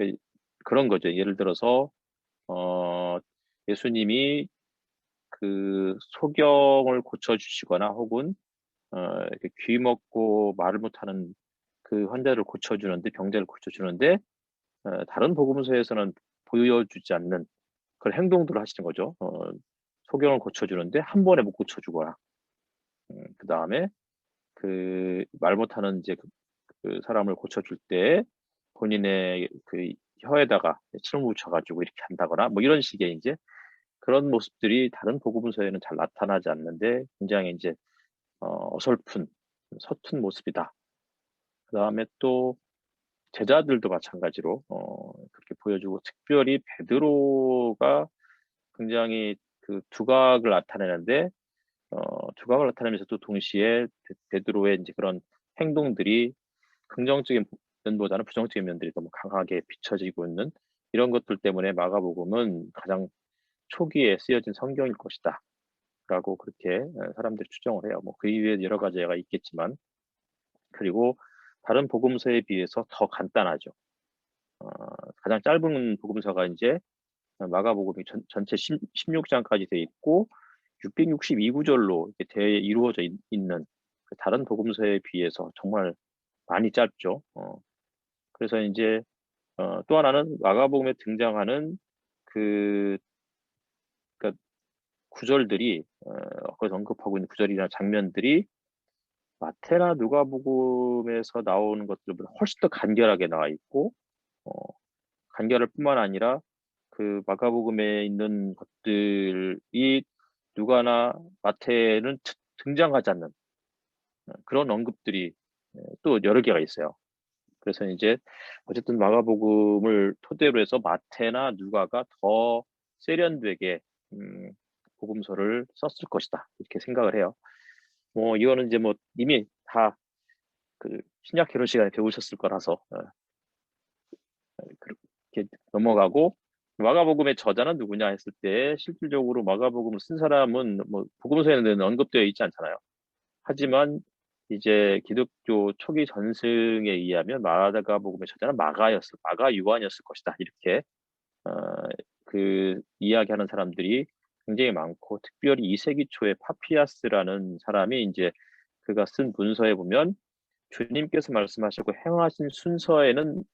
그 그런 거죠. 예를 들어서 예수님이 그 소경을 고쳐 주시거나 혹은 이렇게 귀 먹고 말을 못하는 그 환자를 고쳐 주는데 병자를 고쳐 주는데 다른 복음서에서는 보여주지 않는 그런 행동들을 하시는 거죠. 소경을 고쳐 주는데 한 번에 못 고쳐 주거나 그다음에 그 말 못하는 이제 그 사람을 고쳐 줄 때 본인의 그 혀에다가 침을 묻혀 가지고 이렇게 한다거나 뭐 이런 식의 인제 그런 모습들이 다른 복음서에는 잘 나타나지 않는데 굉장히 인제 어설픈 서툰 모습이다. 그다음에 또 제자들도 마찬가지로 그렇게 보여주고 특별히 베드로가 굉장히 그 두각을 나타내는데 두각을 나타내면서도 동시에 베드로의 인제 그런 행동들이 긍정적인 면보다는 부정적인 면들이 너무 강하게 비춰지고 있는 이런 것들 때문에 마가복음은 가장 초기에 쓰여진 성경일 것이다라고 그렇게 사람들이 추정을 해요. 뭐 그 이외에 여러 가지가 있겠지만 그리고 다른 복음서에 비해서 더 간단하죠. 어 가장 짧은 복음서가 인제 마가복음이 전체 16 장까지 돼 있고 662 구절로 이렇게 이루어져 있는 그 다른 복음서에 비해서 정말 많이 짧죠. 그래서 인제 또 하나는 마가복음에 등장하는 그 그러니까 구절들이 거기서 언급하고 있는 구절이나 장면들이 마태나 누가복음에서 나오는 것들보다 훨씬 더 간결하게 나와 있고 어 간결할 뿐만 아니라 그 마가복음에 있는 것들이 누가나 마태는 등장하지 않는 그런 언급들이 또 여러 개가 있어요. 그래서 인제 어쨌든 마가복음을 토대로 해서 마태나 누가가 더 세련되게 음 '복음서를 썼을 것이다.' 이렇게 생각을 해요. 뭐 이거는 이제 뭐 이미 다 그 신약 개론 시간에 배우셨을 거라서 그렇게 넘어가고 마가복음의 저자는 누구냐 했을 때 실질적으로 마가복음을 쓴 사람은 뭐 복음서에는 언급되어 있지 않잖아요. 하지만 이제 기독교 초기 전승에 의하면 마가복음의 저자는 마가 요한이었을 것이다. 이렇게 어 이야기하는 사람들이 굉장히 많고 특별히 2 세기 초에 파피아스라는 사람이 인제 그가 쓴 문서에 보면 주님께서 말씀하시고 행하신 순서에는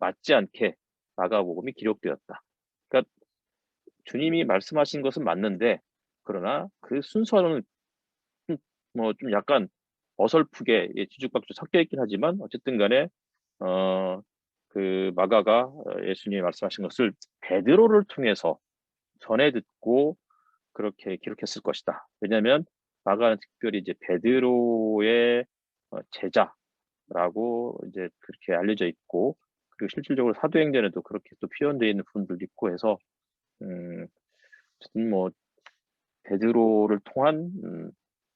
맞지 않게 마가복음이 기록되었다. 그러니까 주님이 말씀하신 것은 맞는데 그러나 그 순서는 좀 약간 어설프게 뒤죽박죽 섞여 있긴 하지만 어쨌든 간에 어 마가가 예수님이 말씀하신 것을 베드로를 통해서 전해 듣고 그렇게 기록했을 것이다. 왜냐하면 마가는 특별히 이제 베드로의 제자라고 이제 그렇게 알려져 있고 그리고 실질적으로 사도행전에도 그렇게 또 표현되어 있는 부분들도 있고 해서 음 어쨌든 뭐 베드로를 통한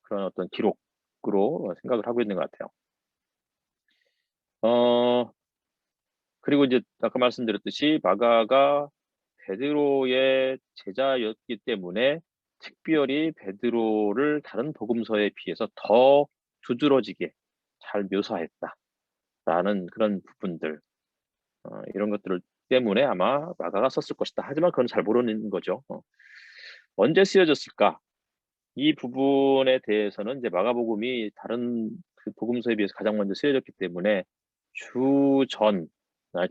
그런 어떤 기록으로 생각을 하고 있는 것 같아요. 어 그리고 이제 아까 말씀드렸듯이 마가가 베드로의 제자였기 때문에 특별히 베드로를 다른 복음서에 비해서 더 두드러지게 잘 묘사했다라는 그런 부분들 이런 것들을 때문에 아마 마가가 썼을 것이다. 하지만 그건 잘 모르는 거죠. 언제 쓰여졌을까? 이 부분에 대해서는 이제 마가복음이 다른 그 복음서에 비해서 가장 먼저 쓰여졌기 때문에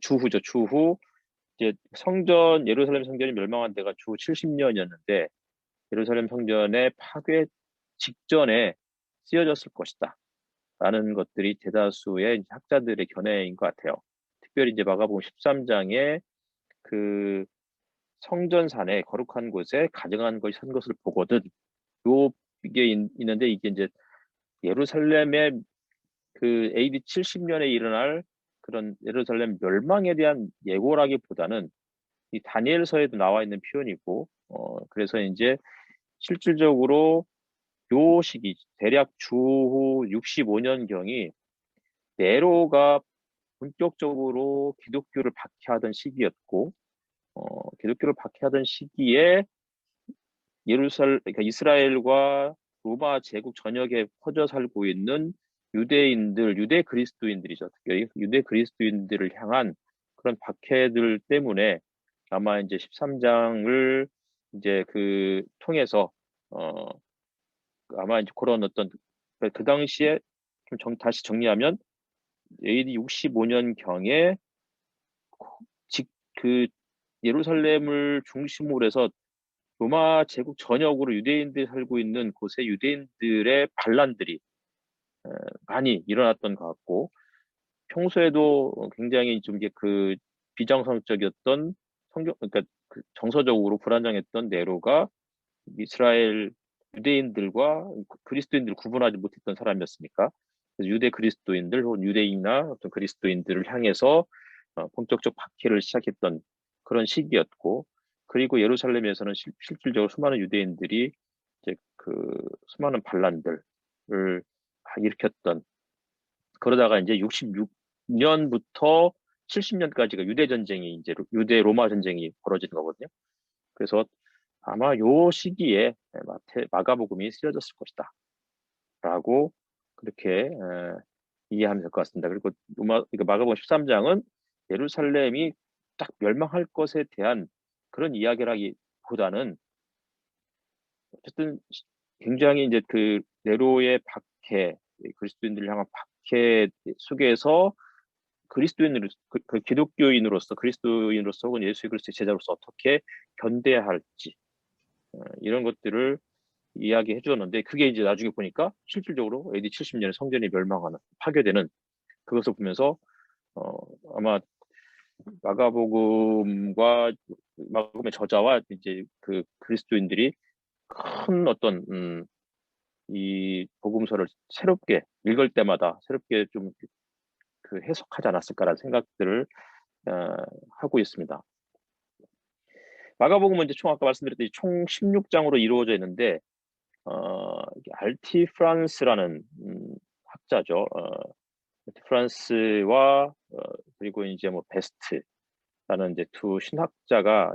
주후죠. 주후 이제 예루살렘 성전이 멸망한 데가 주 70 년이었는데 예루살렘 성전의 파괴 직전에 쓰여졌을 것이다라는 것들이 대다수의 이제 학자들의 견해인 것 같아요. 특별히 이제 마가복음 13 장에 그 성전산에 거룩한 곳에 가증한 것이 선 것을 보거든 이게 있는데 이게 인제 예루살렘의 그 AD 70 년에 일어날 그런 예루살렘 멸망에 대한 예고라기보다는 이 다니엘서에도 나와 있는 표현이고 그래서 인제 실질적으로 요 시기 대략 주후 65 년경이 네로가 본격적으로 기독교를 박해하던 시기였고 기독교를 박해하던 시기에 그러니까 이스라엘과 로마 제국 전역에 퍼져 살고 있는 유대 그리스도인들이죠. 특별히 유대 그리스도인들을 향한 그런 박해들 때문에 아마 이제 13장을 이제 통해서 아마 이제 그런 어떤 그 당시에 좀 다시 정리하면 AD 65년 경에 그 예루살렘을 중심으로 해서 로마 제국 전역으로 유대인들이 살고 있는 곳에 유대인들의 반란들이 많이 일어났던 것 같고, 평소에도 굉장히 좀 이게 비정상적이었던 그러니까 정서적으로 불안정했던 네로가 이스라엘 유대인들과 그리스도인들을 구분하지 못했던 사람이었으니까, 그래서 유대 그리스도인들 혹은 유대인이나 어떤 그리스도인들을 향해서 본격적 박해를 시작했던 그런 시기였고, 그리고 예루살렘에서는 실질적으로 수많은 유대인들이 이제 수많은 반란들을 일으켰던, 그러다가 이제 66년부터 70년까지가 유대 전쟁이 이제 유대 로마 전쟁이 벌어지는 거거든요. 그래서 아마 요 시기에 마가복음이 쓰여졌을 것이다 라고 그렇게 이해하면 될 것 같습니다. 그리고 마가복음 13장은 예루살렘이 딱 멸망할 것에 대한 그런 이야기라기보다는 어쨌든 굉장히 이제 네로의 박해, 그리스도인들을 향한 박해 속에서 그리스도인으로서 혹은 예수 그리스도의 제자로서 어떻게 견뎌야 할지 이런 것들을 이야기해 주었는데, 그게 이제 나중에 보니까 실질적으로 AD 70년에 성전이 멸망하는, 파괴되는 그것을 보면서 아마 마가복음의 저자와 이제 그리스도인들이 큰 어떤 이 복음서를 새롭게 읽을 때마다 새롭게 좀 해석하지 않았을까라는 생각들을 하고 있습니다. 마가복음은 이제 아까 말씀드렸듯이 총 16장으로 이루어져 있는데, 알티 프란스라는 학자죠. 알티 프란스와 그리고 이제 뭐 베스트라는 이제 두 신학자가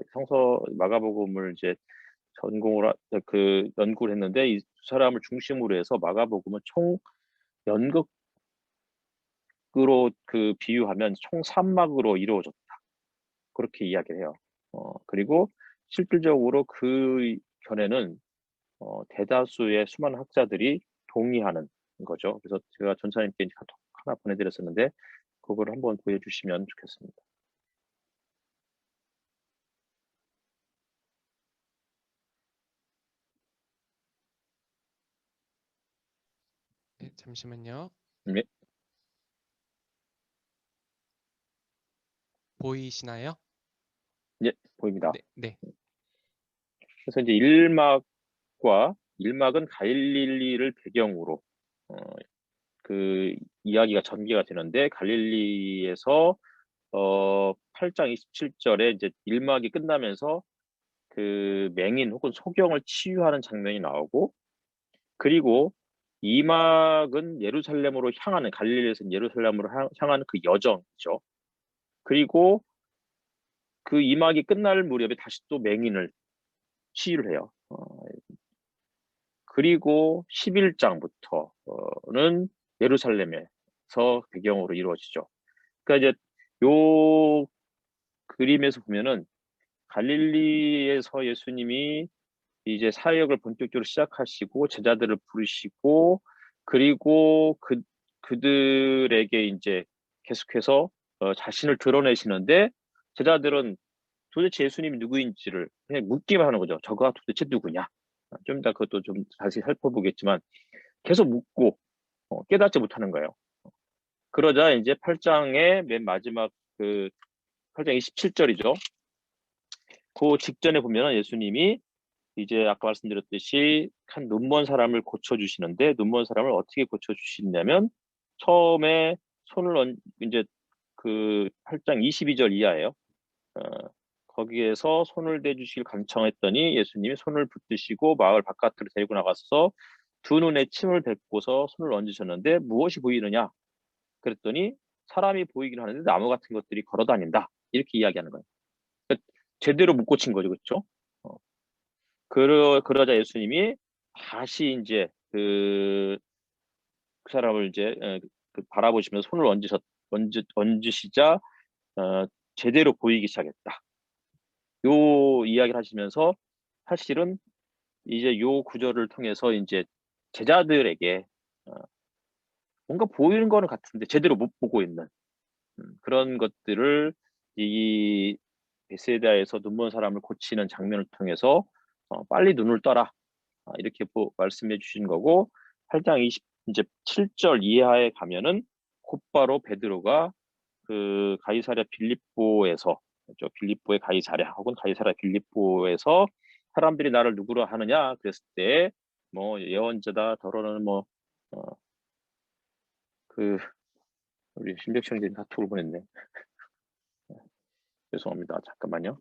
마가복음을 이제 연구를 했는데, 이 두 사람을 중심으로 해서 마가복음은 총 연극으로 비유하면 총 3막으로 이루어졌다, 그렇게 이야기를 해요. 그리고 실질적으로 그 견해는 대다수의 수많은 학자들이 동의하는 거죠. 그래서 제가 전사님께 카톡 하나 보내드렸었는데 그걸 한번 보여주시면 좋겠습니다. 네, 잠시만요. 네, 보이시나요? 네, 보입니다. 네. 그래서 이제 1막은 갈릴리를 배경으로 이야기가 전개가 되는데, 갈릴리에서 8장 27절에 이제 1막이 끝나면서 맹인 혹은 소경을 치유하는 장면이 나오고, 그리고 2막은 갈릴리에서 예루살렘으로 향하는 그 여정이죠. 그리고 그 2막이 끝날 무렵에 다시 또 맹인을 치유를 해요. 그리고 11장부터는 예루살렘에서 배경으로 이루어지죠. 그러니까 이제 요 그림에서 보면은 갈릴리에서 예수님이 이제 사역을 본격적으로 시작하시고 제자들을 부르시고, 그리고 그들에게 이제 계속해서 자신을 드러내시는데, 제자들은 도대체 예수님이 누구인지를 그냥 묻기만 하는 거죠. 저가 도대체 누구냐? 좀 이따 그것도 좀 다시 살펴보겠지만 계속 묻고 깨닫지 못하는 거예요. 그러자 이제 8장의 맨 마지막 8장 27절이죠. 그 직전에 보면 예수님이 이제 아까 말씀드렸듯이 한 눈먼 사람을 고쳐주시는데, 눈먼 사람을 어떻게 고쳐주시냐면 처음에 이제 8장 22절 이하예요. 거기에서 손을 대주시길 간청했더니 예수님이 손을 붙드시고 마을 바깥으로 데리고 나가서 두 눈에 침을 뱉고서 손을 얹으셨는데, 무엇이 보이느냐? 그랬더니 사람이 보이긴 하는데 나무 같은 것들이 걸어다닌다, 이렇게 이야기하는 거예요. 그러니까 제대로 못 고친 거죠, 그렇죠? 그러자 예수님이 다시 이제 그 사람을 이제 바라보시면서 손을 얹으시자 제대로 보이기 시작했다. 요 이야기를 하시면서 사실은 이제 요 구절을 통해서 이제 제자들에게 뭔가 보이는 거는 같은데 제대로 못 보고 있는 그런 것들을 이 베세다에서 눈먼 사람을 고치는 장면을 통해서 빨리 눈을 떠라 이렇게 말씀해 주신 거고 8장 27절 이하에 가면은 곧바로 베드로가 그 가이사랴 빌립보에서 빌립보의 가이사랴 혹은 가이사랴 빌립보에서 사람들이 나를 누구로 하느냐 그랬을 때 뭐 예언자다 더러는 그 우리 신백시 형제님 카톡을 보냈네. 죄송합니다. 잠깐만요.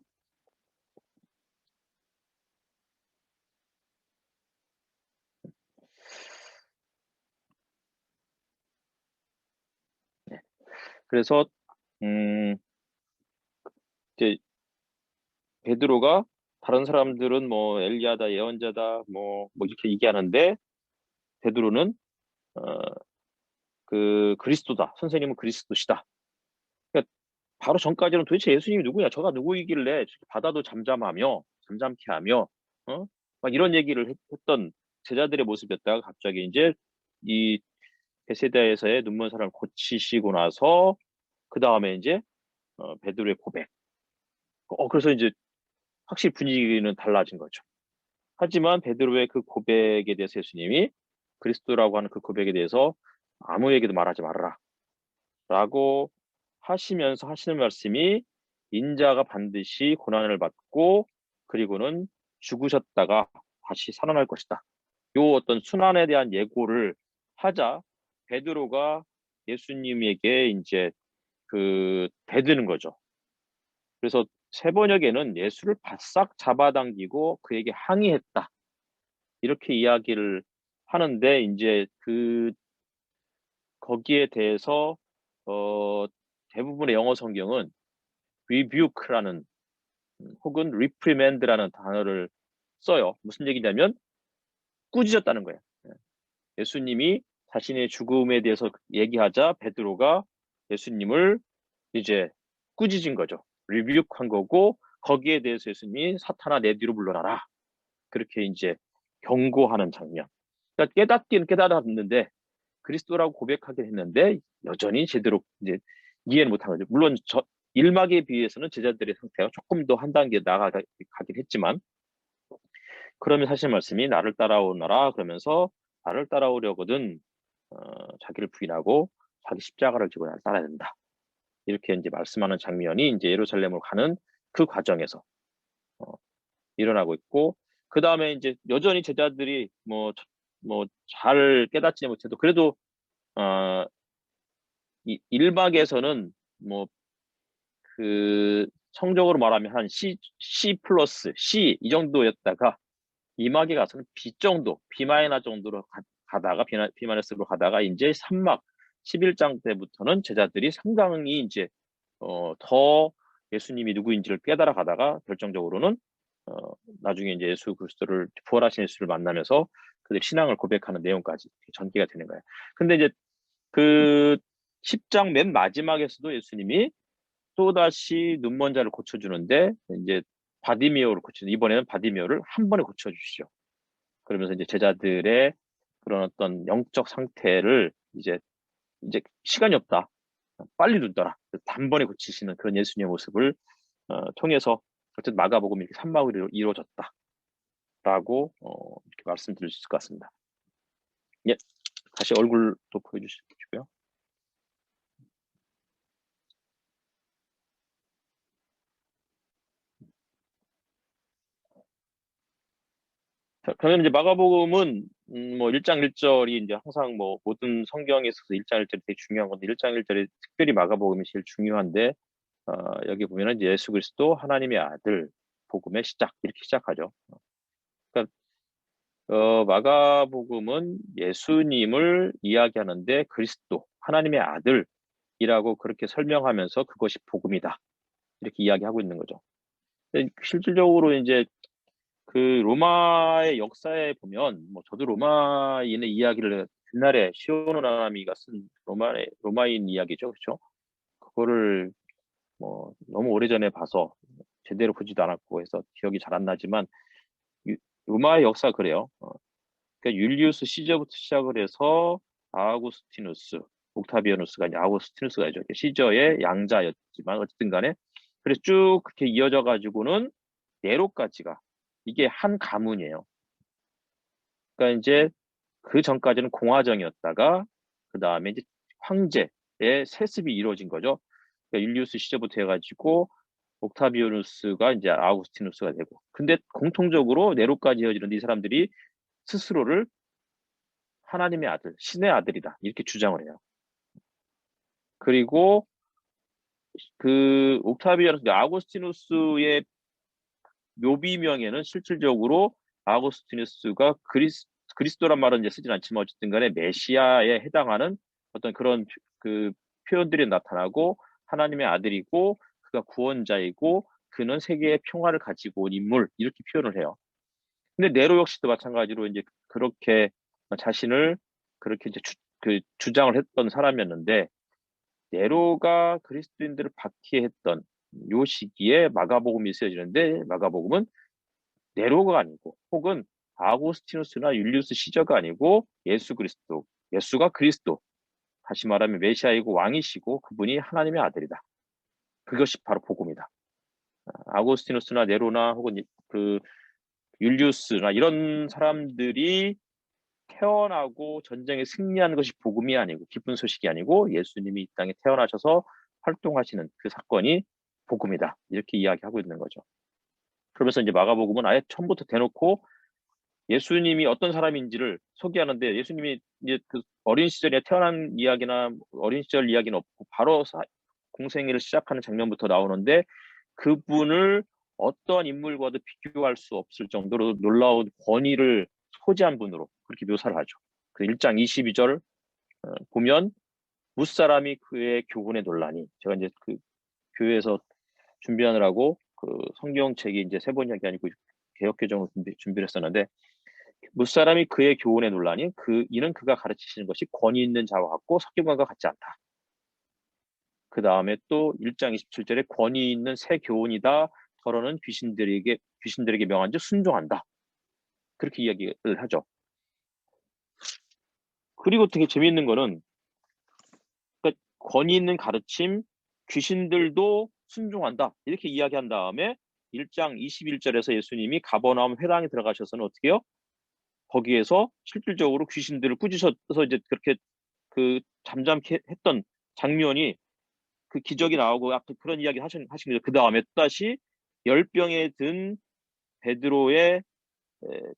네. 그래서 이제 베드로가 다른 사람들은 뭐 엘리야다 예언자다 뭐 이렇게 얘기하는데 베드로는 그 그리스도다. 선생님은 그리스도시다. 그러니까 바로 전까지는 도대체 예수님이 누구냐? 저가 누구이길래 바다도 잠잠케 하며 막 이런 얘기를 했던 제자들의 모습이었다가 갑자기 이제 이 베세다에서의 눈먼 사람을 고치시고 나서 그 다음에 이제 베드로의 고백. 그래서 이제 확실히 분위기는 달라진 거죠. 하지만 베드로의 그 고백에 대해서 예수님이 그리스도라고 하는 그 고백에 대해서 아무에게도 말하지 말아라 라고 하시면서 하시는 말씀이 인자가 반드시 고난을 받고 그리고는 죽으셨다가 다시 살아날 것이다. 요 어떤 순환에 대한 예고를 하자 베드로가 예수님에게 이제 그 대드는 거죠. 그래서 세 번역에는 예수를 바싹 잡아당기고 그에게 항의했다. 이렇게 이야기를 하는데 이제 그 거기에 대해서 대부분의 영어 성경은 rebuke라는 혹은 reprimand라는 단어를 써요. 무슨 얘기냐면 꾸짖었다는 거예요. 예수님이 자신의 죽음에 대해서 얘기하자 베드로가 예수님을 이제 꾸짖은 거죠. 리뷰한 거고 거기에 대해서 예수님이 사탄아 내 뒤로 물러나라. 그렇게 이제 경고하는 장면. 그러니까 깨닫긴 깨달았는데 그리스도라고 고백하긴 했는데 여전히 제대로 이제 이해는 못한 거죠. 물론 저 1막에 비해서는 제자들의 상태가 조금 더 한 단계 나아가긴 했지만 그러면 사실 말씀이 나를 따라오너라 그러면서 나를 따라오려거든 자기를 부인하고 자기 십자가를 지고 나를 따라야 된다. 이렇게 이제 말씀하는 장면이 이제 예루살렘으로 가는 그 과정에서 일어나고 있고 그 다음에 이제 여전히 제자들이 뭐 잘 깨닫지 못해도 그래도 이 1막에서는 뭐 그 성적으로 말하면 한 C 플러스 C 이 정도였다가 2막에 가서는 B 정도 B 마이너 정도로 가다가 B 마이너스로 가다가 이제 3막 11장 때부터는 제자들이 상당히 이제 더 예수님이 누구인지를 깨달아 가다가 결정적으로는 나중에 이제 예수 그리스도를 부활하신 예수를 만나면서 그들 신앙을 고백하는 내용까지 전개가 되는 거예요. 근데 이제 그 10장 맨 마지막에서도 예수님이 또다시 눈먼 자를 고쳐주는데 이제 바디메오를 고치는 이번에는 바디메오를 한 번에 고쳐주시죠. 그러면서 이제 제자들의 그런 어떤 영적 상태를 이제 시간이 없다. 빨리 눈 떠라. 단번에 고치시는 그런 예수님의 모습을 통해서 어쨌든 마가복음 이렇게 3막으로 이루어졌다라고 이렇게 말씀드릴 수 있을 것 같습니다. 예, 다시 얼굴도 보여주시고요. 그러면 이제 마가복음은 뭐 1장 1절이 이제 항상 뭐 모든 성경에 있어서 1장 1절이 되게 중요한 건데 1장 1절이 특별히 마가복음이 제일 중요한데 여기 보면은 예수 그리스도 하나님의 아들 복음의 시작 이렇게 시작하죠. 그러니까 마가복음은 예수님을 이야기하는데 그리스도 하나님의 아들이라고 그렇게 설명하면서 그것이 복음이다 이렇게 이야기하고 있는 거죠. 실질적으로 이제 그 로마의 역사에 보면 뭐 저도 로마인의 이야기를 옛날에 시오노 나미가 쓴 로마인 이야기죠, 그렇죠? 그거를 뭐 너무 오래전에 봐서 제대로 보지도 않았고 해서 기억이 잘 안 나지만 로마의 역사 그래요. 그러니까 율리우스 시저부터 시작을 해서 아우구스티누스, 옥타비아누스가 이제 아우구스티누스가 이제 시저의 양자였지만 어쨌든 간에 그래서 쭉 그렇게 이어져 가지고는 네로까지가 이게 한 가문이에요. 그러니까 이제 그 전까지는 공화정이었다가 그 다음에 이제 황제의 세습이 이루어진 거죠. 그러니까 율리우스 시저부터 해가지고 옥타비아누스가 이제 아우구스티누스가 되고, 근데 공통적으로 네로까지 이어지는데 이 사람들이 스스로를 하나님의 아들, 신의 아들이다 이렇게 주장을 해요. 그리고 그 옥타비아누스, 아우구스티누스의 묘비명에는 실질적으로 아우구스티누스가 그리스도란 말은 이제 쓰진 않지만 어쨌든 간에 메시아에 해당하는 어떤 그런 그 표현들이 나타나고 하나님의 아들이고 그가 구원자이고 그는 세계의 평화를 가지고 온 인물 이렇게 표현을 해요. 근데 네로 역시도 마찬가지로 이제 그렇게 자신을 그렇게 이제 주장을 했던 사람이었는데 네로가 그리스도인들을 박해했던 요 시기에 마가복음이 쓰여지는데 마가복음은 네로가 아니고 혹은 아고스티누스나 율리우스 시저가 아니고 예수 그리스도, 예수가 그리스도, 다시 말하면 메시아이고 왕이시고 그분이 하나님의 아들이다. 그것이 바로 복음이다. 아고스티누스나 네로나 혹은 그 율리우스나 이런 사람들이 태어나고 전쟁에 승리하는 것이 복음이 아니고 기쁜 소식이 아니고 예수님이 이 땅에 태어나셔서 활동하시는 그 사건이 복음이다. 이렇게 이야기하고 있는 거죠. 그러면서 이제 마가복음은 아예 처음부터 대놓고 예수님이 어떤 사람인지를 소개하는데 예수님이 이제 그 어린 시절에 태어난 이야기나 어린 시절 이야기는 없고 바로 공생애를 시작하는 장면부터 나오는데 그분을 어떠한 인물과도 비교할 수 없을 정도로 놀라운 권위를 소지한 분으로 그렇게 묘사를 하죠. 그 1장 22절 보면 무사람이 그의 교훈에 놀라니 제가 이제 그 교회에서 준비하느라고 그 성경책이 이제 세번역이 아니고 개역개정을 준비를 했었는데 무사람이 그의 교훈에 놀라니 이는 그가 가르치시는 것이 권위 있는 자와 같고 석기관과 같지 않다. 그 다음에 또 1장 27절에 권위 있는 새 교훈이다. 더러는 귀신들에게 명한즉 순종한다. 그렇게 이야기를 하죠. 그리고 되게 재미있는 거는 그러니까 권위 있는 가르침, 귀신들도 순종한다. 이렇게 이야기한 다음에 1장 21절에서 예수님이 가버나움 회당에 들어가셔서는 어떻게 해요? 거기에서 실질적으로 귀신들을 꾸짖어서 이제 그렇게 그 잠잠케 했던 장면이 그 기적이 나오고 아까 그런 이야기 하신 거죠. 그 다음에 다시 열병에 든 베드로의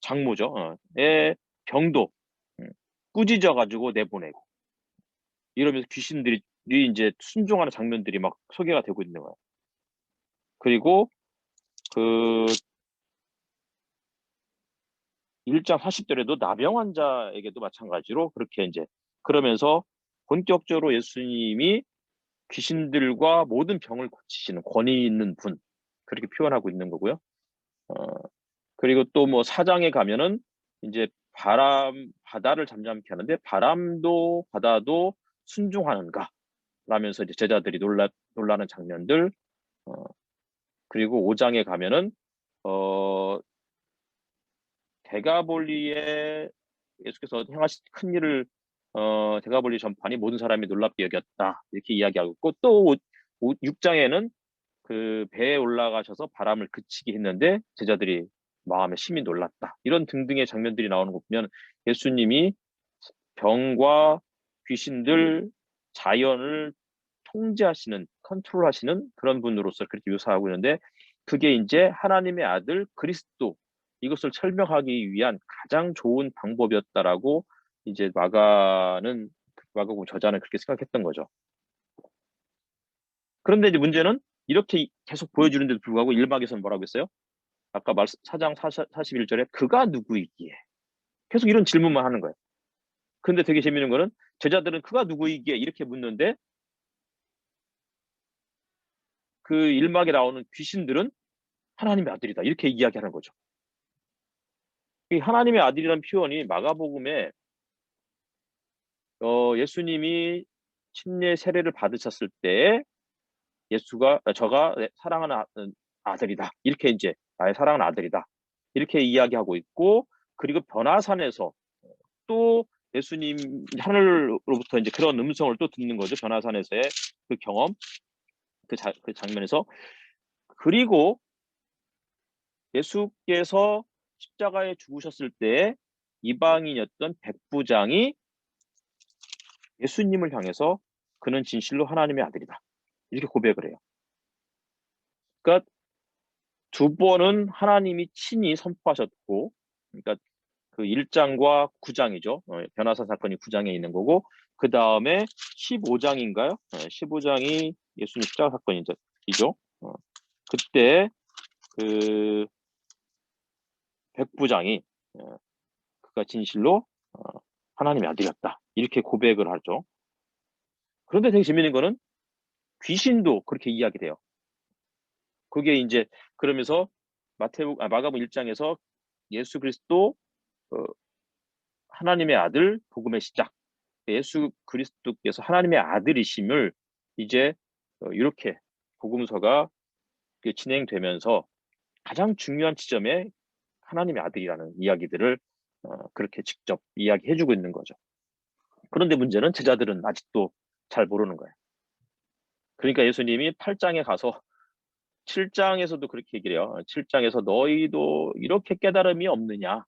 장모죠. 의 병도 꾸짖어 가지고 내보내고 이러면서 귀신들이 이제 순종하는 장면들이 막 소개가 되고 있는 거예요. 그리고 그 1장 40절에도 나병 환자에게도 마찬가지로 그렇게 이제 그러면서 본격적으로 예수님이 귀신들과 모든 병을 고치시는 권위 있는 분 그렇게 표현하고 있는 거고요. 어, 그리고 또 뭐 4장에 가면은 이제 바다를 잠잠케 하는데 바람도 바다도 순종하는가 라면서 이제 제자들이 놀라는 장면들 그리고 5장에 가면은 어 대가볼리에 예수께서 행하신 큰 일을 대가볼리 전파니 모든 사람이 놀랍게 여겼다 이렇게 이야기하고 있고 또 6장에는 그 배에 올라가셔서 바람을 그치게 했는데 제자들이 마음에 심히 놀랐다. 이런 등등의 장면들이 나오는 거 보면 예수님이 병과 귀신들, 자연을 통제하시는, 컨트롤하시는 그런 분으로서 그렇게 묘사하고 있는데 그게 이제 하나님의 아들 그리스도 이것을 설명하기 위한 가장 좋은 방법이었다라고 이제 마가복음 저자는 그렇게 생각했던 거죠. 그런데 이제 문제는 이렇게 계속 보여주는데도 불구하고 1막에서는 뭐라고 했어요? 아까 4장 41절에 그가 누구이기에 계속 이런 질문만 하는 거예요. 근데 되게 재밌는 거는 제자들은 그가 누구이기에 이렇게 묻는데 그 1막에 나오는 귀신들은 하나님의 아들이다 이렇게 이야기하는 거죠. 이 하나님의 아들이라는 표현이 마가복음에 예수님이 침례 세례를 받으셨을 때 예수가 저가 사랑하는 아들이다. 이렇게 이제 나의 사랑하는 아들이다. 이렇게 이야기하고 있고, 그리고 변화산에서 또 예수님 하늘로부터 이제 그런 음성을 또 듣는 거죠. 변화산에서의 그 경험, 그 장면에서. 그리고 예수께서 십자가에 죽으셨을 때 이방인이었던 백부장이 예수님을 향해서 그는 진실로 하나님의 아들이다. 이렇게 고백을 해요. 그러니까 두 번은 하나님이 친히 선포하셨고, 그러니까 그 1장과 9장이죠. 변화산 사건이 9장에 있는 거고, 그 다음에 15장인가요? 15장이 예수님 십자가 사건이죠. 그때 그 백부장이 그가 진실로 하나님의 아들이었다. 이렇게 고백을 하죠. 그런데 되게 재밌는 거는 귀신도 그렇게 이야기돼요. 그게 이제 그러면서 마가복음 1장에서 예수 그리스도 하나님의 아들 복음의 시작, 예수 그리스도께서 하나님의 아들이심을 이제 이렇게 복음서가 진행되면서 가장 중요한 지점에 하나님의 아들이라는 이야기들을 그렇게 직접 이야기해주고 있는 거죠. 그런데 문제는 제자들은 아직도 잘 모르는 거예요. 그러니까 예수님이 8장에 가서 7장에서도 그렇게 얘기를 해요. 7장에서 너희도 이렇게 깨달음이 없느냐.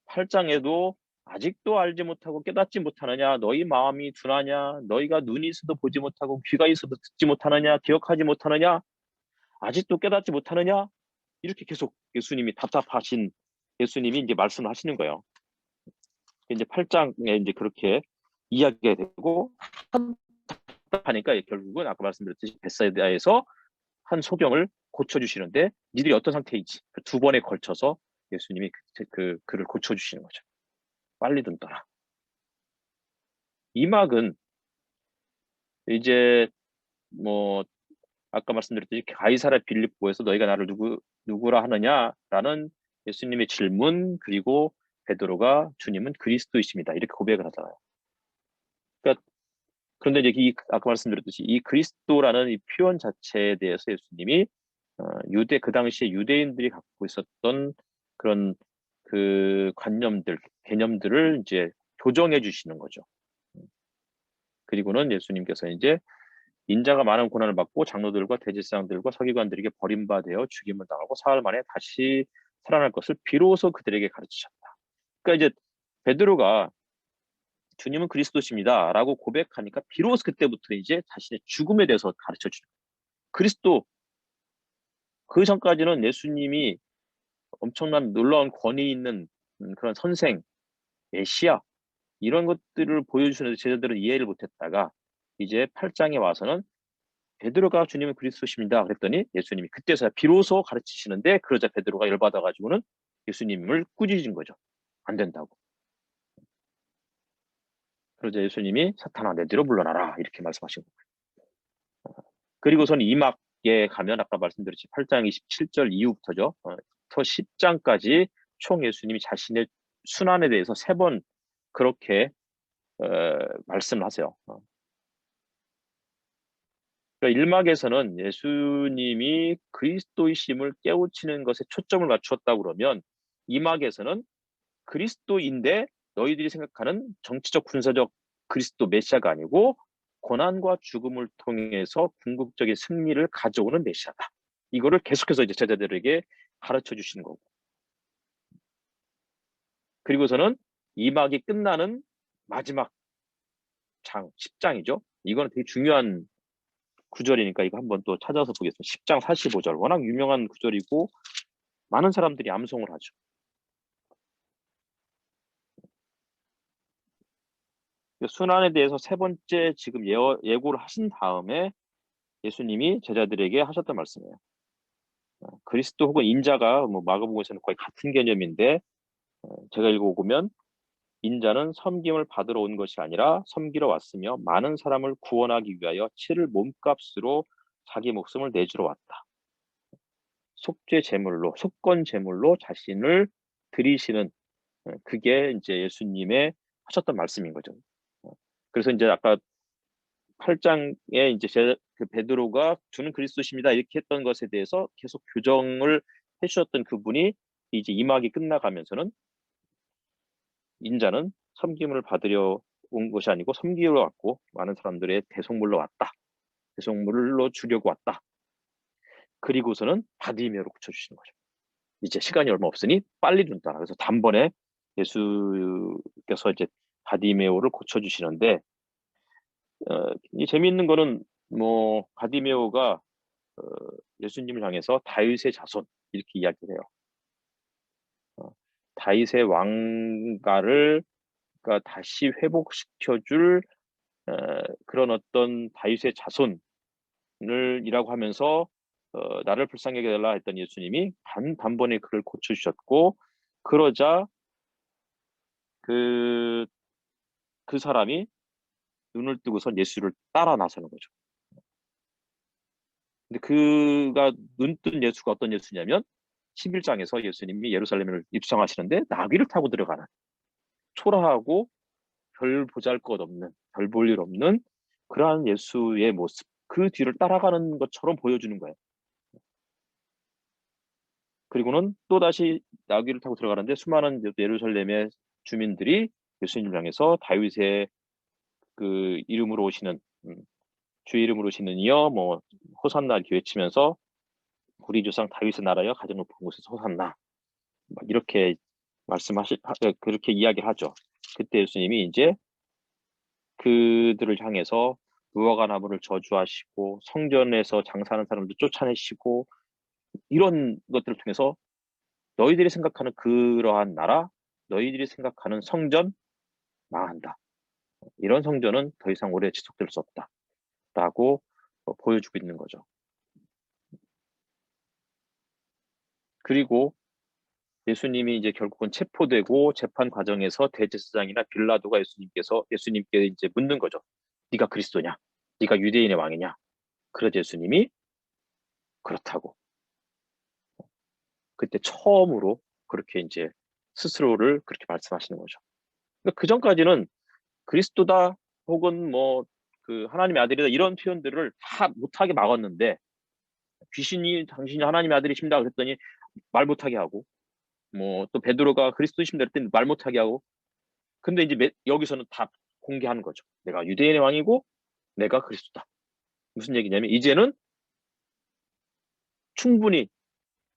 8장에도 아직도 알지 못하고 깨닫지 못하느냐. 너희 마음이 둔하냐. 너희가 눈이 있어도 보지 못하고 귀가 있어도 듣지 못하느냐. 기억하지 못하느냐. 아직도 깨닫지 못하느냐. 이렇게 계속 예수님이 답답하신 예수님이 이제 말씀을 하시는 거예요. 이제 8장에 이제 그렇게 이야기가 되고, 답답하니까 결국은 아까 말씀드렸듯이 베사이다에서 한 소경을 고쳐주시는데, 니들이 어떤 상태이지? 두 번에 걸쳐서 예수님이 그를 고쳐주시는 거죠. 빨리 눈 떠라. 이 막은 이제 뭐 아까 말씀드렸듯이 가이사랴 빌립보에서 너희가 나를 누구라 하느냐라는 예수님의 질문, 그리고 베드로가 주님은 그리스도이십니다. 이렇게 고백을 하잖아요. 그러니까 그런데 이제 아까 말씀드렸듯이 이 그리스도라는 이 표현 자체에 대해서 예수님이 그 당시에 유대인들이 갖고 있었던 그런 그 개념들을 이제 교정해 주시는 거죠. 그리고는 예수님께서 이제 인자가 많은 고난을 받고 장로들과 대제사장들과 서기관들에게 버림받아 죽임을 당하고 사흘 만에 다시 살아날 것을 비로소 그들에게 가르치셨다. 그러니까 이제 베드로가 주님은 그리스도십니다 라고 고백하니까 비로소 그때부터 이제 자신의 죽음에 대해서 가르쳐 주는 거예요. 그리스도, 그 전까지는 예수님이 엄청난 놀라운 권위 있는 그런 선생, 메시아 이런 것들을 보여주시는데 제자들은 이해를 못했다가 이제 8장에 와서는 베드로가 주님은 그리스도십니다 그랬더니 예수님이 그때서야 비로소 가르치시는데, 그러자 베드로가 열받아가지고는 예수님을 꾸짖은 거죠. 안 된다고. 그러자 예수님이 사탄아 내 뒤로 물러나라 이렇게 말씀하신 거예요. 그리고선 2막에 가면 아까 말씀드렸지 8장 27절 이후부터죠. 더 10장까지 총 예수님이 자신의 순환에 대해서 3번 그렇게 말씀을 하세요. 그러니까 1막에서는 예수님이 그리스도이심을 깨우치는 것에 초점을 맞추었다고 그러면 2막에서는 그리스도인데 너희들이 생각하는 정치적 군사적 그리스도 메시아가 아니고 고난과 죽음을 통해서 궁극적인 승리를 가져오는 메시아다. 이거를 계속해서 이제 제자들에게 가르쳐 주시는 거고. 그리고서는 2막이 끝나는 마지막 장 10장이죠. 이거는 되게 중요한 구절이니까 이거 한번 또 찾아서 보겠습니다. 10장 45절. 워낙 유명한 구절이고 많은 사람들이 암송을 하죠. 순환에 대해서 3번째 지금 예고를 하신 다음에 예수님이 제자들에게 하셨던 말씀이에요. 그리스도 혹은 인자가 뭐 마가복음에서는 거의 같은 개념인데, 제가 읽어보면 인자는 섬김을 받으러 온 것이 아니라 섬기러 왔으며 많은 사람을 구원하기 위하여 치를 몸값으로 자기 목숨을 내주러 왔다. 속건 제물로 자신을 드리시는, 그게 이제 예수님의 하셨던 말씀인 거죠. 그래서 이제 아까 8장에 이제 그 베드로가 주는 그리스도십니다 이렇게 했던 것에 대해서 계속 교정을 해주셨던 그분이 이제 임학이 끝나가면서는 인자는 섬김을 받으려 온 것이 아니고 섬기러 왔고 많은 사람들의 대속물로 왔다. 대속물로 주려고 왔다. 그리고서는 바디메오로 고쳐주시는 거죠. 이제 시간이 얼마 없으니 빨리 준다. 그래서 단번에 예수께서 이제 바디메오를 고쳐주시는데 이 재미있는 거는 뭐 바디메오가 예수님을 향해서 다윗의 자손 이렇게 이야기를 해요. 다윗의 왕가를 그러니까 다시 회복시켜줄 그런 어떤 다윗의 자손을이라고 하면서 나를 불쌍히 여겨달라 했던 예수님이 단번에 그를 고쳐주셨고 그러자 그 사람이 눈을 뜨고선 예수를 따라 나서는 거죠. 근데 그가 눈뜬 예수가 어떤 예수냐면 11장에서 예수님이 예루살렘을 입성하시는데 나귀를 타고 들어가는 초라하고 별 보잘것없는 별 볼 일 없는 그러한 예수의 모습 그 뒤를 따라가는 것처럼 보여주는 거예요. 그리고는 또다시 나귀를 타고 들어가는데 수많은 예루살렘의 주민들이 예수님을 향해서 다윗의 그 이름으로 오시는 주의 이름으로 오시는 이여 뭐 호산나 이렇게 외치면서 우리 조상 다윗의 나라여 가장 높은 곳에서 호산나 이렇게 그렇게 이야기하죠. 그때 예수님이 이제 그들을 향해서 무화과 나무를 저주하시고 성전에서 장사하는 사람들 쫓아내시고 이런 것들을 통해서 너희들이 생각하는 그러한 나라, 너희들이 생각하는 성전 망한다. 이런 성전은 더 이상 오래 지속될 수 없다라고 보여주고 있는 거죠. 그리고 예수님이 이제 결국은 체포되고 재판 과정에서 대제사장이나 빌라도가 예수님께 이제 묻는 거죠. 네가 그리스도냐? 네가 유대인의 왕이냐? 그러자 예수님이 그렇다고. 그때 처음으로 그렇게 이제 스스로를 그렇게 말씀하시는 거죠. 그러니까 그 전까지는 그리스도다 혹은 뭐 그 하나님의 아들이다 이런 표현들을 다 못하게 막았는데 귀신이 당신이 하나님의 아들이십니다 그랬더니 말 못하게 하고 뭐 또 베드로가 그리스도이십니다 그랬더니 말 못하게 하고 근데 이제 여기서는 다 공개하는 거죠. 내가 유대인의 왕이고 내가 그리스도다. 무슨 얘기냐면 이제는 충분히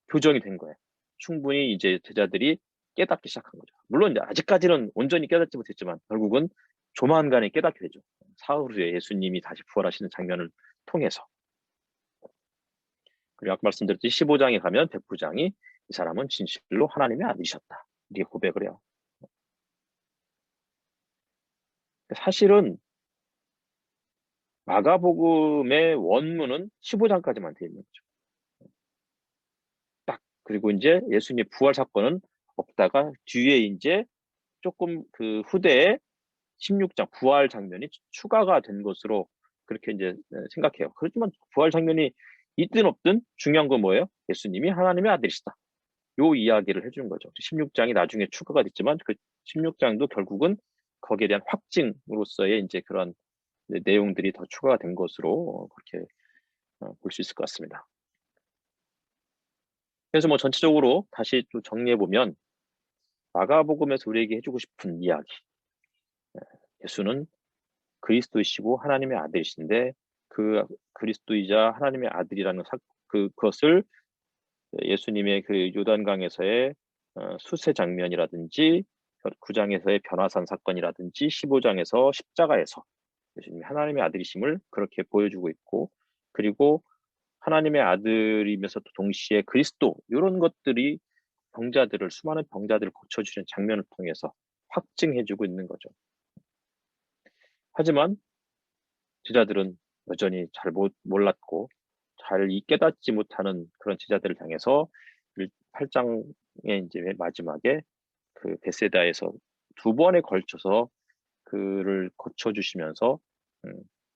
교정이 된 거예요. 충분히 이제 제자들이 깨닫기 시작한 거죠. 물론 이제 아직까지는 온전히 깨닫지 못했지만 결국은 조만간에 깨닫게 되죠. 사흘 후에 예수님이 다시 부활하시는 장면을 통해서. 그리고 아까 말씀드렸듯이 15장에 가면 백부장이 이 사람은 진실로 하나님의 아들이셨다. 이렇게 고백을 해요. 사실은 마가복음의 원문은 15장까지만 되어 있는 거죠. 딱 그리고 이제 예수님의 부활 사건은 없다가 뒤에 이제 조금 그 후대에 16장 부활 장면이 추가가 된 것으로 그렇게 이제 생각해요. 그렇지만 부활 장면이 있든 없든 중요한 건 뭐예요? 예수님이 하나님의 아들이시다. 요 이야기를 해주는 거죠. 16장이 나중에 추가가 됐지만 그 16장도 결국은 거기에 대한 확증으로서의 이제 그런 내용들이 더 추가가 된 것으로 그렇게 볼 수 있을 것 같습니다. 그래서 뭐 전체적으로 다시 또 정리해 보면 마가복음에서 우리에게 해주고 싶은 이야기. 예수는 그리스도이시고 하나님의 아들이신데 그 그리스도이자 하나님의 아들이라는 그것을 예수님의 그 요단강에서의 수세 장면이라든지 9장에서의 변화산 사건이라든지 15장에서 십자가에서 예수님이 하나님의 아들이심을 그렇게 보여주고 있고 그리고 하나님의 아들이면서 또 동시에 그리스도 이런 것들이 수많은 병자들을 고쳐주는 장면을 통해서 확증해주고 있는 거죠. 하지만 제자들은 여전히 잘 몰랐고 잘 깨닫지 못하는 그런 제자들을 향해서 8장의 이제 마지막에 그 베세다에서 2번에 걸쳐서 그를 고쳐주시면서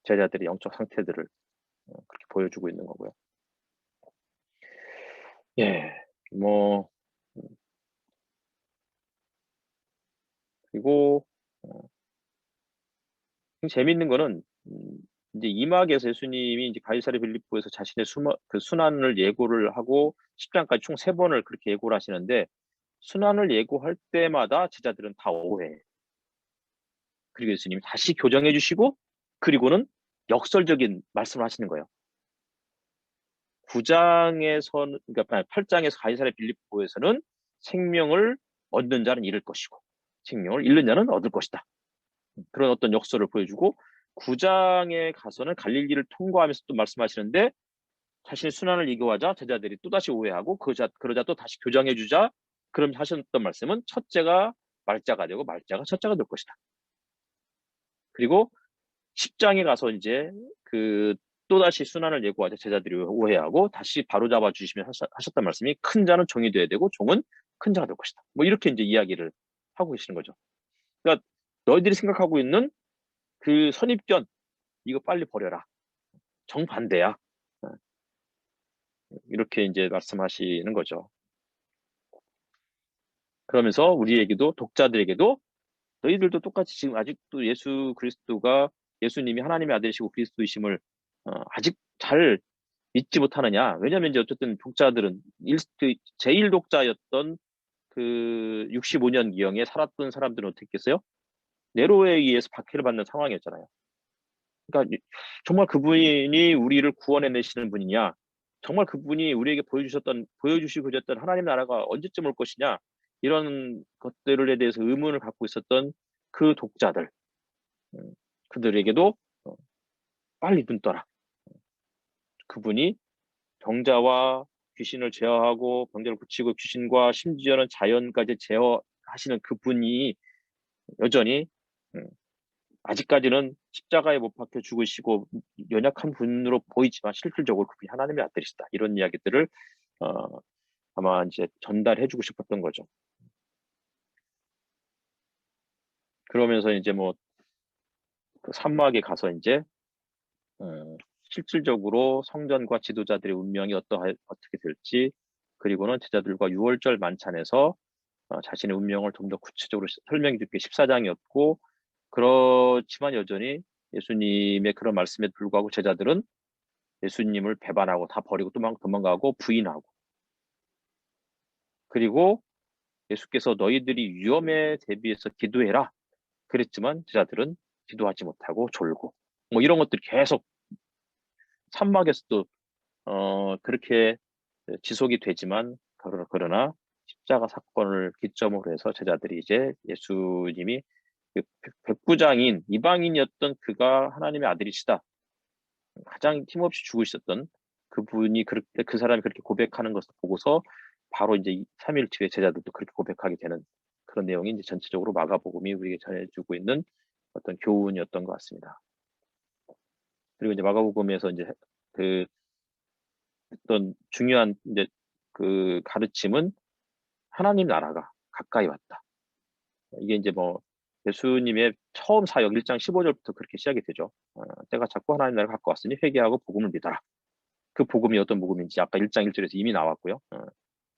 제자들의 영적 상태들을 그렇게 보여주고 있는 거고요. 예, 뭐 그리고 재밌는 거는 이제 이막에서 예수님이 이제 가이사랴 빌립보에서 자신의 그 순환을 예고를 하고 10장까지 총 3번을 그렇게 예고를 하시는데 순환을 예고할 때마다 제자들은 다 오해해. 그리고 예수님이 다시 교정해 주시고 그리고는 역설적인 말씀을 하시는 거예요. 9장에서는 그러니까 8장에서 가이사랴 빌립보에서는 생명을 얻는 자는 잃을 것이고 생명을 잃는 자는 얻을 것이다. 그런 어떤 역설을 보여주고 9장에 가서는 갈릴리를 통과하면서 또 말씀하시는데 자신의 순환을 예고하자 제자들이 또다시 오해하고 그러자 또 다시 교정해 주자 그럼 하셨던 말씀은 첫째가 말자가 되고 말자가 첫째가 될 것이다. 그리고 10장에 가서 이제 그 또다시 순환을 예고하자 제자들이 오해하고 다시 바로잡아 주시면 하셨던 말씀이 큰 자는 종이 되어야 되고 종은 큰 자가 될 것이다. 뭐 이렇게 이제 이야기를 하고 계시는 거죠. 그러니까 너희들이 생각하고 있는 그 선입견 이거 빨리 버려라. 정반대야. 이렇게 이제 말씀하시는 거죠. 그러면서 우리에게도 독자들에게도 너희들도 똑같이 지금 아직도 예수 그리스도가 예수님이 하나님의 아들이시고 그리스도이심을 아직 잘 믿지 못하느냐. 왜냐하면 이제 어쨌든 독자들은 제1 독자였던 그 65년 기영에 살았던 사람들은 어떻게 했겠어요? 네로에 의해서 박해를 받는 상황이었잖아요. 그러니까 정말 그분이 우리를 구원해내시는 분이냐? 정말 그분이 우리에게 보여주시고 계셨던 하나님 나라가 언제쯤 올 것이냐? 이런 것들에 대해서 의문을 갖고 있었던 그 독자들, 그들에게도 빨리 눈 떠라. 그분이 병자와 귀신을 제어하고 병자를 고치고 귀신과 심지어는 자연까지 제어하시는 그분이 여전히 아직까지는 십자가에 못 박혀 죽으시고 연약한 분으로 보이지만 실질적으로 그분이 하나님의 아들이시다. 이런 이야기들을 아마 이제 전달해주고 싶었던 거죠. 그러면서 이제 뭐 그 산막에 가서 이제 실질적으로 성전과 지도자들의 운명이 어떻게 될지 그리고는 제자들과 6월절 만찬에서 자신의 운명을 좀 더 구체적으로 설명해 줄게 14장이었고 그렇지만 여전히 예수님의 그런 말씀에 불구하고 제자들은 예수님을 배반하고 다 버리고 도망가고 부인하고 그리고 예수께서 너희들이 위험에 대비해서 기도해라 그랬지만 제자들은 기도하지 못하고 졸고 뭐 이런 것들이 계속 산막에서도 그렇게 지속이 되지만 그러나 십자가 사건을 기점으로 해서 제자들이 이제 예수님이 그 백부장인 이방인이었던 그가 하나님의 아들이시다. 가장 힘없이 죽으셨던 그분이 그 사람이 그렇게 고백하는 것을 보고서 바로 이제 3일 뒤에 제자들도 그렇게 고백하게 되는 그런 내용이 이제 전체적으로 마가복음이 우리에게 전해주고 있는 어떤 교훈이었던 것 같습니다. 그리고 이제 마가복음에서 이제 그 어떤 중요한 이제 그 가르침은 하나님 나라가 가까이 왔다. 이게 이제 뭐 예수님의 처음 사역 1장 15절부터 그렇게 시작이 되죠. 때가 자꾸 하나님 나라가 가까이 왔으니 회개하고 복음을 믿어라. 그 복음이 어떤 복음인지 아까 1장 1절에서 이미 나왔고요.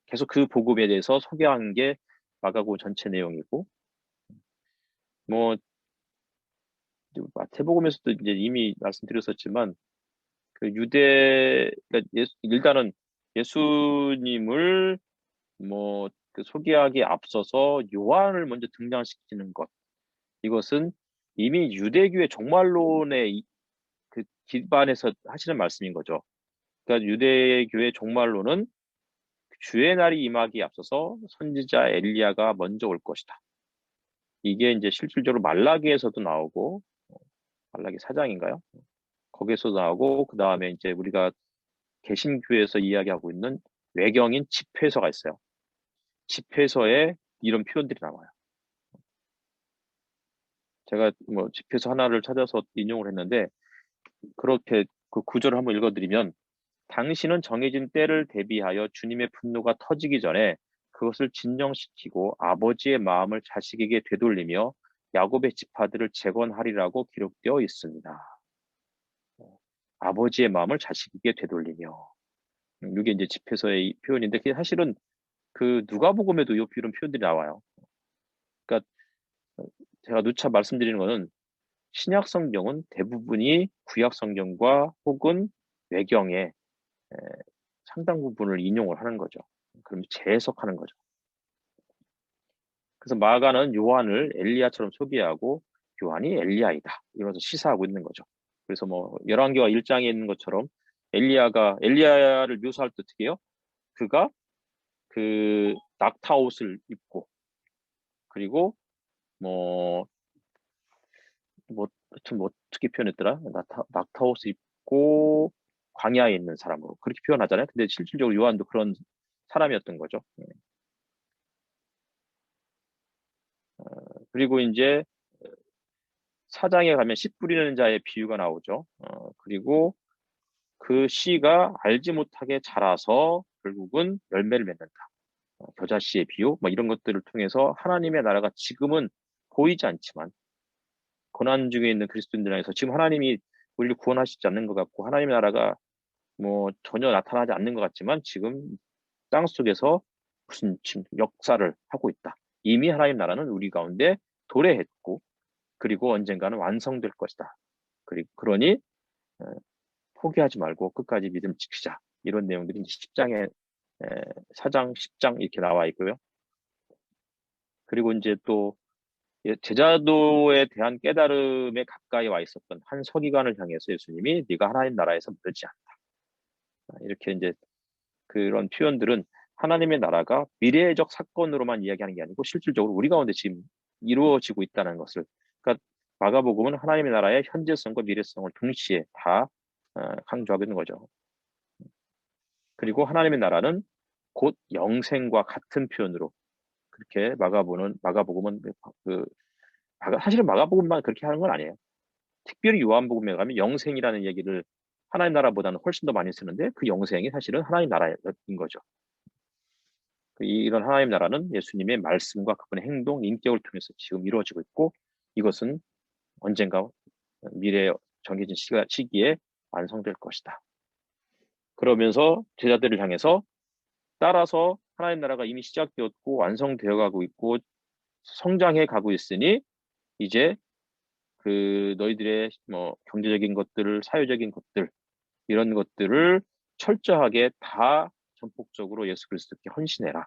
계속 그 복음에 대해서 소개한 게 마가복음 전체 내용이고 뭐 마태복음에서도 이제 이미 말씀드렸었지만 그 그러니까 일단은 예수님을 뭐 그 소개하기에 앞서서 요한을 먼저 등장시키는 것 이것은 이미 유대교의 종말론의 그 기반에서 하시는 말씀인 거죠. 그러니까 유대교의 종말론은 주의 날이 임하기에 앞서서 선지자 엘리야가 먼저 올 것이다. 이게 이제 실질적으로 말라기에서도 나오고 말라기 4장인가요? 거기에서도 나오고 그 다음에 이제 우리가 개신교에서 이야기하고 있는 외경인 집회서가 있어요. 집회서에 이런 표현들이 나와요. 제가 뭐 집회서 하나를 찾아서 인용을 했는데 그렇게 그 구절을 한번 읽어드리면 당신은 정해진 때를 대비하여 주님의 분노가 터지기 전에 그것을 진정시키고 아버지의 마음을 자식에게 되돌리며 야곱의 지파들을 재건하리라고 기록되어 있습니다. 아버지의 마음을 자식에게 되돌리며 이게 이제 집회서의 표현인데 그게 사실은 그 누가복음에도 이런 표현들이 나와요. 그러니까 제가 누차 말씀드리는 거는 신약 성경은 대부분이 구약 성경과 혹은 외경의 상당 부분을 인용을 하는 거죠. 그럼 재해석하는 거죠. 그래서 마가는 요한을 엘리야처럼 소개하고 요한이 엘리야이다 이러면서 시사하고 있는 거죠. 그래서 뭐 열왕기와 1장에 있는 것처럼 엘리야를 묘사할 때 어떻게 해요? 그가 그 낙타옷을 입고 그리고 뭐 하여튼 뭐 어떻게 표현했더라? 낙타옷을 입고 광야에 있는 사람으로 그렇게 표현하잖아요. 근데 실질적으로 요한도 그런 사람이었던 거죠. 그리고 이제 사장에 가면 씨 뿌리는 자의 비유가 나오죠. 그리고 그 씨가 알지 못하게 자라서 결국은 열매를 맺는다. 겨자씨의 비유, 뭐 이런 것들을 통해서 하나님의 나라가 지금은 보이지 않지만 고난 중에 있는 그리스도인들에서 지금 하나님이 우리를 구원하시지 않는 것 같고 하나님의 나라가 뭐 전혀 나타나지 않는 것 같지만 지금 땅 속에서 무슨 지금 역사를 하고 있다. 이미 하나님 나라는 우리 가운데 도래했고 그리고 언젠가는 완성될 것이다. 그러니 포기하지 말고 끝까지 믿음 지키자. 이런 내용들이 10장에 4장, 10장 이렇게 나와 있고요. 그리고 이제 또 제자도에 대한 깨달음에 가까이 와 있었던 한 서기관을 향해서 예수님이 네가 하나님 나라에서 멀지 않다. 이렇게 이제 그런 표현들은 하나님의 나라가 미래적 사건으로만 이야기하는 게 아니고 실질적으로 우리 가운데 지금 이루어지고 있다는 것을 그러니까 마가복음은 하나님의 나라의 현재성과 미래성을 동시에 다 강조하고 있는 거죠. 그리고 하나님의 나라는 곧 영생과 같은 표현으로 그렇게 마가복음은 사실은 마가복음만 그렇게 하는 건 아니에요. 특별히 요한복음에 가면 영생이라는 얘기를 하나님 나라보다는 훨씬 더 많이 쓰는데 그 영생이 사실은 하나님 나라인 거죠. 이런 하나님 나라는 예수님의 말씀과 그분의 행동, 인격을 통해서 지금 이루어지고 있고 이것은 언젠가 미래에 정해진 시기에 완성될 것이다. 그러면서 제자들을 향해서 따라서 하나님 나라가 이미 시작되었고 완성되어 가고 있고 성장해 가고 있으니 이제 그 너희들의 뭐 경제적인 것들을 사회적인 것들 이런 것들을 철저하게 다 전폭적으로 예수 그리스도께 헌신해라.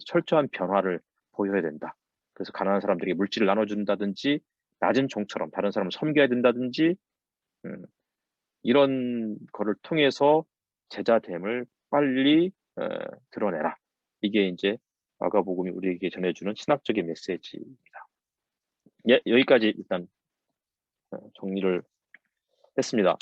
철저한 변화를 보여야 된다. 그래서 가난한 사람들에게 물질을 나눠준다든지 낮은 종처럼 다른 사람을 섬겨야 된다든지 이런 거를 통해서 제자됨을 빨리 드러내라. 이게 이제 마가복음이 우리에게 전해주는 신학적인 메시지입니다. 예, 여기까지 일단 정리를 했습니다.